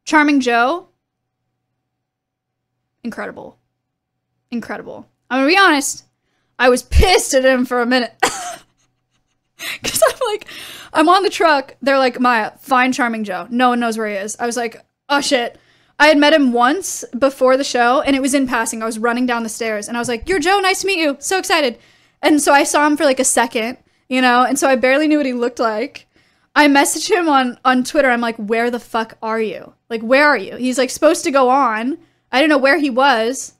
Charming Joe. Incredible. Incredible. I'm gonna be honest. I was pissed at him for a minute. Because I'm on the truck. They're like, Maya, find Charming Joe. No one knows where he is. I was like, oh shit. I had met him once before the show, and it was in passing. I was running down the stairs, and I was like, you're Joe, nice to meet you. So excited. And so I saw him for like a second, you know, and so I barely knew what he looked like. I messaged him on Twitter. I'm like, where the fuck are you? Like, where are you? He's like supposed to go on. I didn't know where he was.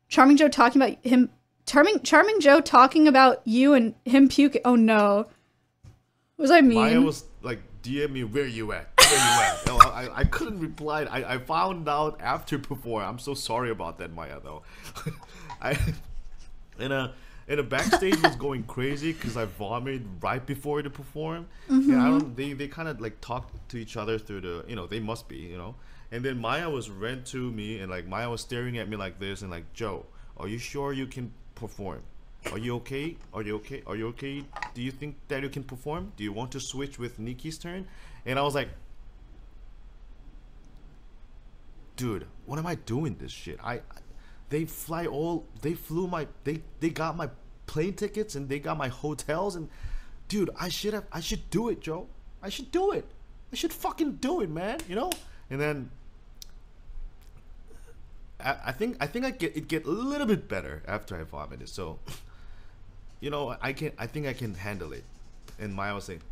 Charming Joe talking about him. Charming Joe talking about you and him puking. Oh no. Was I mean? Maya was like, DM me, where you at? Where you at? No, I couldn't reply. I found out after perform. I'm so sorry about that, Maya, though. In a backstage was going crazy because I vomited right before the perform. And they kind of like talk to each other through the, you know, they must be, you know. And then Maya was ran to me, and like Maya was staring at me like this, and like, Joe, are you sure you can perform? Are you okay? Are you okay? Are you okay? Do you think that you can perform? Do you want to switch with Nikki's turn? And I was like, dude, what am I doing this shit? They got my plane tickets, and they got my hotels, and dude, I should do it, Joe. I should do it. I should fucking do it, man, you know? And then I think it get a little bit better after I vomited. So, you know, I think I can handle it. And Maya was saying,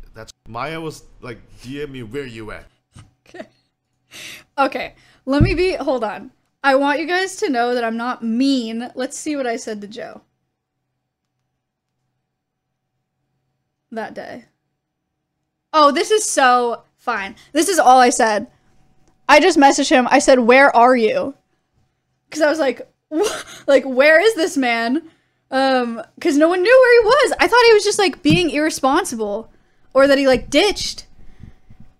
Maya was like, DM me, where you at? Okay. Hold on. I want you guys to know that I'm not mean. Let's see what I said to Joe. That day. Oh, this is so fine. This is all I said. I just messaged him. I said, where are you? Because I was like, where is this man? Because no one knew where he was. I thought he was just like being irresponsible, or that he like ditched.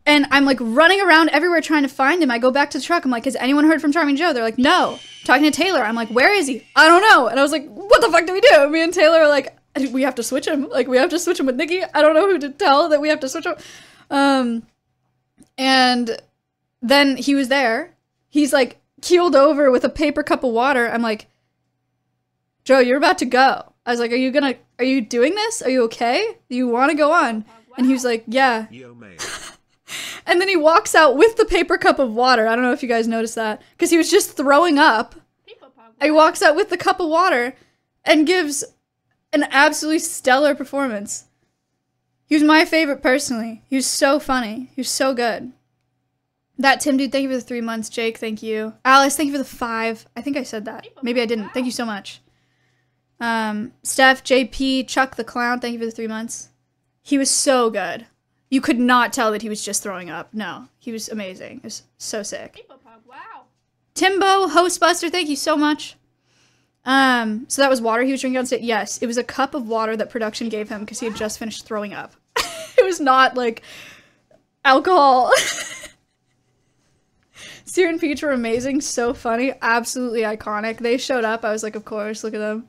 And I'm like running around everywhere trying to find him. I go back to the truck. I'm like, has anyone heard from Charming Joe? They're like, no. Talking to Taylor. I'm like, where is he? I don't know. And I was like, what the fuck do we do? Me and Taylor are like, we have to switch him. Like, we have to switch him with Nikki. I don't know who to tell that we have to switch him. And then he was there. He's like keeled over with a paper cup of water. I'm like, Joe, you're about to go. I was like, are you doing this? Are you okay? Do you want to go on? And he was like, yeah. And then he walks out with the paper cup of water. I don't know if you guys noticed that, because he was just throwing up. And he walks out with the cup of water and gives an absolutely stellar performance. He was my favorite personally. He was so funny. He was so good. That Tim dude, thank you for the 3 months. Jake, thank you. Alice, thank you for the 5. I think I said that. Maybe I didn't. Thank you so much. Steph, JP, Chuck the Clown, thank you for the 3 months. He was so good. You could not tell that he was just throwing up. No, he was amazing. It was so sick. Wow. Timbo, Hostbuster, thank you so much. So that was water he was drinking on stage? Yes, it was a cup of water that production gave him because he had just finished throwing up. It was not like alcohol. Sear and Peach were amazing, so funny, absolutely iconic. They showed up, I was like, of course, look at them.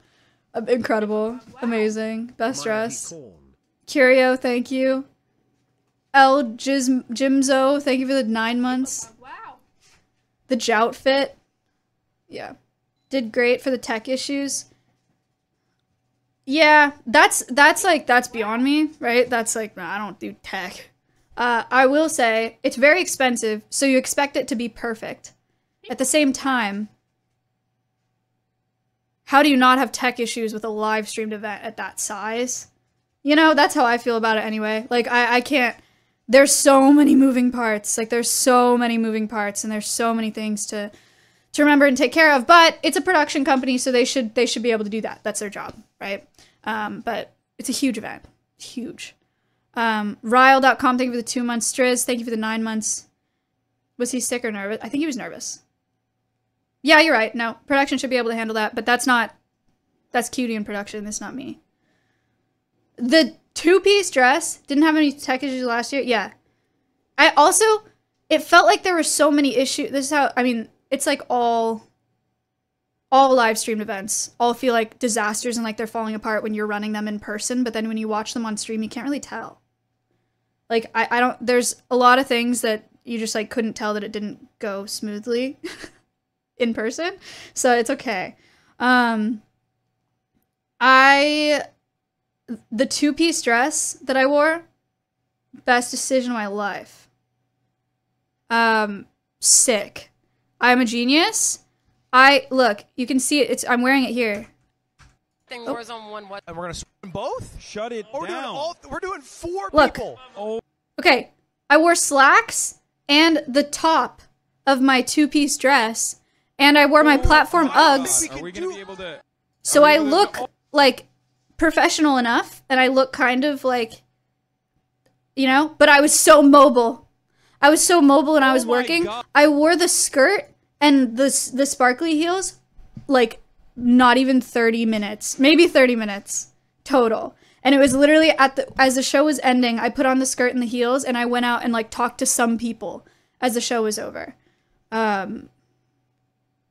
Incredible, amazing, best dress. Curio, thank you. Jimzo, thank you for the 9 months. Wow. The Joutfit, yeah. Did great for the tech issues. Yeah, that's beyond me, right? That's like, no, I don't do tech. I will say, it's very expensive, so you expect it to be perfect. At the same time, how do you not have tech issues with a live streamed event at that size? You know, that's how I feel about it anyway. Like, I can't, there's so many moving parts. Like, there's so many moving parts, and there's so many things to remember and take care of, but it's a production company, so they should be able to do that. That's their job, right? But it's a huge event. It's huge. Ryle.com, thank you for the 2 months. Striz, thank you for the 9 months. Was he sick or nervous? I think he was nervous. Yeah, you're right. No, production should be able to handle that, but that's Cutie in production. That's not me. The 2-piece dress didn't have any tech issues last year. Yeah. It felt like there were so many issues. This is how, I mean, it's like all live streamed events all feel like disasters and like they're falling apart when you're running them in person, but then when you watch them on stream, you can't really tell. Like, I don't, there's a lot of things that you just like couldn't tell that it didn't go smoothly in person. So it's okay. The 2-piece dress that I wore, best decision of my life. Sick. I'm a genius. Look, you can see it. I'm wearing it here. Warzone 1 what? And we're gonna swim both? Shut it down. We're doing 4 Look. people. Oh. Okay, I wore slacks and the top of my 2-piece dress, and I wore my platform Uggs. Are we gonna be able to? So I look like professional enough, and I look kind of like, you know, but I was so mobile. I was so mobile and I was working. I wore the skirt and the sparkly heels, like, not even 30 minutes, maybe 30 minutes total. And it was literally as the show was ending, I put on the skirt and the heels and I went out and like talked to some people as the show was over.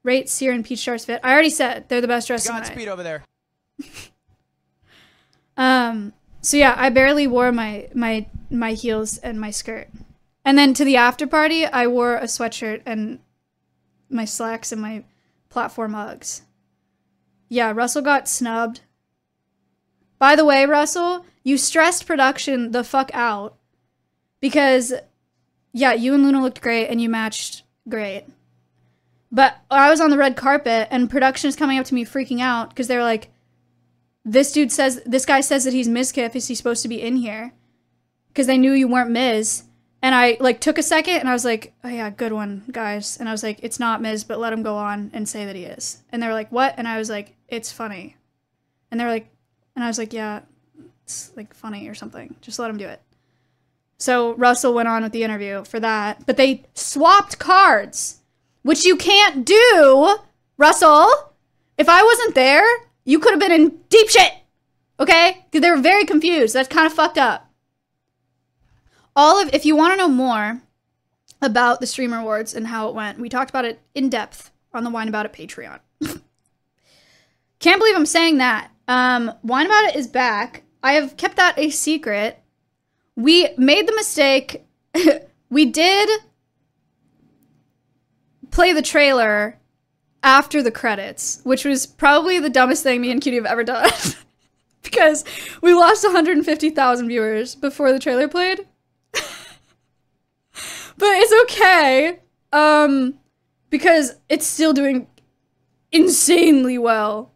Rate Sear and Peach Stars fit. I already said they're the best dressed tonight. Godspeed over there. So yeah, I barely wore my heels and my skirt. And then to the after party, I wore a sweatshirt and my slacks and my platform Uggs. Yeah, Russell got snubbed. By the way, Russell, you stressed production the fuck out. Because, yeah, you and Luna looked great and you matched great. But I was on the red carpet and production is coming up to me freaking out because they're like, this guy says that he's Mizkif. Is he supposed to be in here? Because they knew you weren't Miz. And I, like, took a second, and I was like, oh, yeah, good one, guys. And I was like, it's not Miz, but let him go on and say that he is. And they were like, what? And I was like, it's funny. And they were like, and I was like, yeah, it's, like, funny or something. Just let him do it. So Russell went on with the interview for that. But they swapped cards, which you can't do, Russell. If I wasn't there, you could have been in deep shit, okay? Because they were very confused. That's kind of fucked up. If you want to know more about the Streamer Awards and how it went, we talked about it in depth on the Wine About It Patreon. Can't believe I'm saying that. Wine About It is back. I have kept that a secret. We made the mistake. We did play the trailer after the credits, which was probably the dumbest thing me and Cutie have ever done. Because we lost 150,000 viewers before the trailer played. But it's okay, because it's still doing insanely well.